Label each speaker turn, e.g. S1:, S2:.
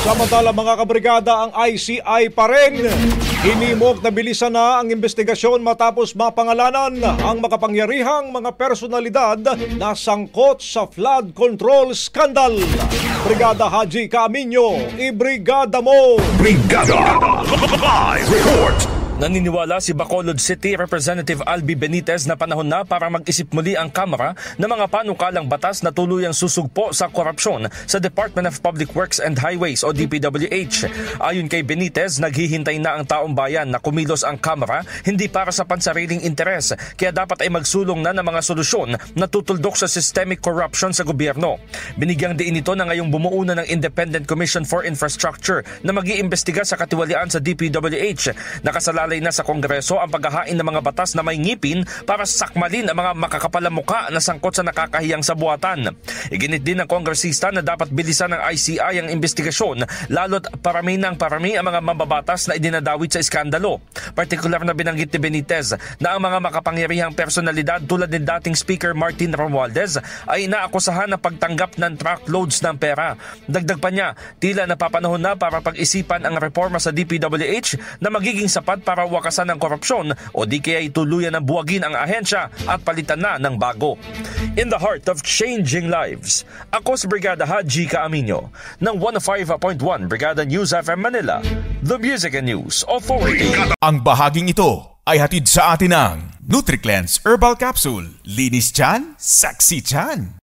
S1: Samantala mga kabrigada, ang ICI pa rin hinimok na bilisan na ang investigasyon matapos mapangalanan ang makapangyarihang mga personalidad na sangkot sa flood control scandal. Brigada Haji Caaminyo, ibrigada mo!
S2: Brigada Live Report!
S3: Naniniwala si Bacolod City Representative Albi Benitez na panahon na para mag-isip muli ang Kamara ng mga panukalang batas na tuluyang susugpo sa korupsyon sa Department of Public Works and Highways o DPWH. Ayon kay Benitez, naghihintay na ang taong bayan na kumilos ang Kamara hindi para sa pansariling interes, kaya dapat ay magsulong na ng mga solusyon na tutuldok sa systemic corruption sa gobyerno. Binigyang diin ito na ngayong bumuo na ng Independent Commission for Infrastructure na mag-iimbestiga sa katiwalian sa DPWH. Nakasalalay na sa Kongreso ang paghahain ng mga batas na may ngipin para sakmalin ang mga makakapalamuka na sangkot sa nakakahiyang sabuatan. Iginit din ng kongresista na dapat bilisan ng ICI ang investigasyon lalo't parami ang mga mababatas na idinadawit sa iskandalo. Partikular na binanggit ni Benitez na ang mga makapangyarihang personalidad tulad ni dating Speaker Martin Romualdez ay inaakusahan ng pagtanggap ng truckloads ng pera. Dagdag pa niya, tila napapanahon na para pag-isipan ang reforma sa DPWH na magiging sapat para wakasan ng korupsyon o di kaya tuluyan ng buwagin ang ahensya at palitan na ng bago. In the heart of changing lives, ako si Brigada Haji Caaminyo ng 105.1 Brigada News FM Manila, The Music and News Authority.
S2: Ang bahaging ito ay hatid sa atin ng NutriCleanse Herbal Capsule. Linis tiyan, sexy tiyan.